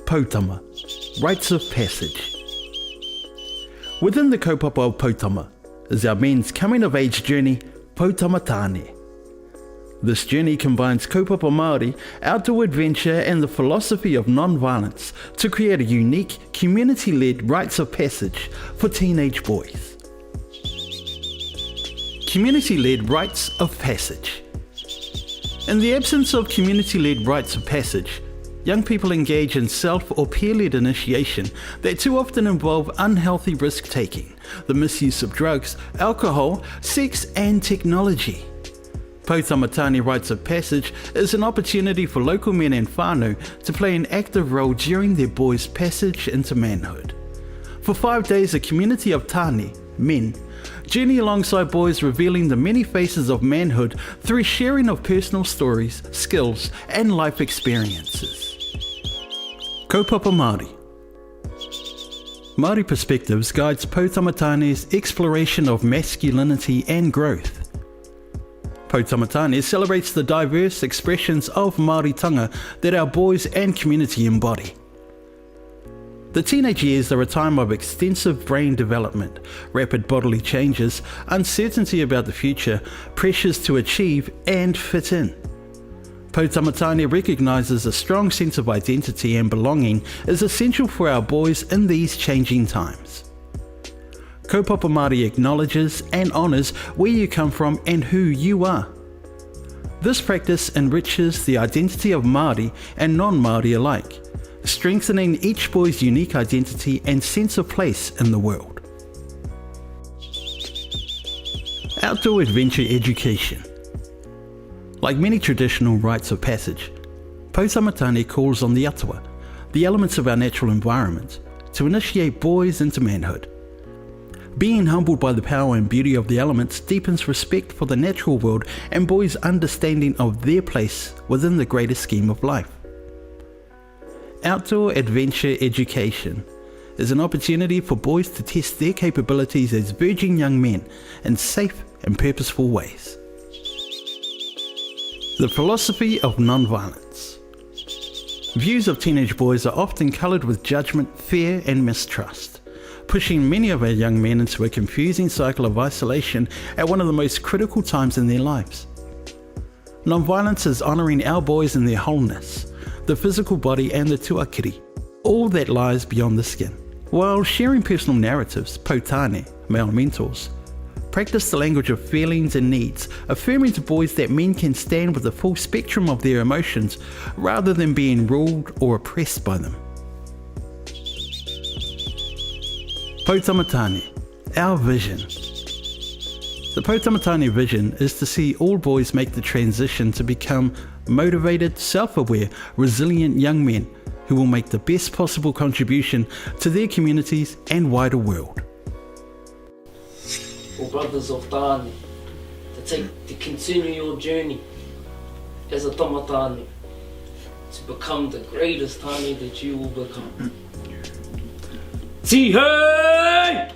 Poutama, Rites of Passage. Within the kaupapa of Poutama is our men's coming-of-age journey, Poutama Tāne. This journey combines kaupapa Māori, outdoor adventure and the philosophy of non-violence to create a unique, community-led rites of passage for teenage boys. Community-led rites of passage. In the absence of community-led rites of passage, young people engage in self or peer-led initiation that too often involve unhealthy risk-taking, the misuse of drugs, alcohol, sex and technology. Poutama Tāne Rites of Passage is an opportunity for local men and whānau to play an active role during their boys' passage into manhood. For 5 days, a community of Tāne, men, journey alongside boys revealing the many faces of manhood through sharing of personal stories, skills and life experiences. Kaupapa Māori. Māori Perspectives guides Poutama Tāne's exploration of masculinity and growth. Poutama Tāne celebrates the diverse expressions of Māoritanga that our boys and community embody. The teenage years are a time of extensive brain development, rapid bodily changes, uncertainty about the future, pressures to achieve and fit in. Poutama Tāne recognises a strong sense of identity and belonging is essential for our boys in these changing times. Kaupapa Māori acknowledges and honours where you come from and who you are. This practice enriches the identity of Māori and non-Māori alike, strengthening each boy's unique identity and sense of place in the world. Outdoor adventure education. Like many traditional rites of passage, Poutama Tāne calls on the atua, the elements of our natural environment, to initiate boys into manhood. Being humbled by the power and beauty of the elements deepens respect for the natural world and boys' understanding of their place within the greater scheme of life. Outdoor adventure education is an opportunity for boys to test their capabilities as virgin young men in safe and purposeful ways. The philosophy of non-violence. Views of teenage boys are often coloured with judgment, fear and mistrust, pushing many of our young men into a confusing cycle of isolation at one of the most critical times in their lives. Non-violence is honouring our boys in their wholeness, the physical body and the tuakiri, all that lies beyond the skin. While sharing personal narratives, Poutane, male mentors, practice the language of feelings and needs, affirming to boys that men can stand with the full spectrum of their emotions rather than being ruled or oppressed by them. Poutama Tāne, our vision. The Poutama Tāne vision is to see all boys make the transition to become motivated, self-aware, resilient young men who will make the best possible contribution to their communities and wider world. For brothers of Tāne, to continue your journey as a Tama Tāne, to become the greatest Tāne that you will become. Hey!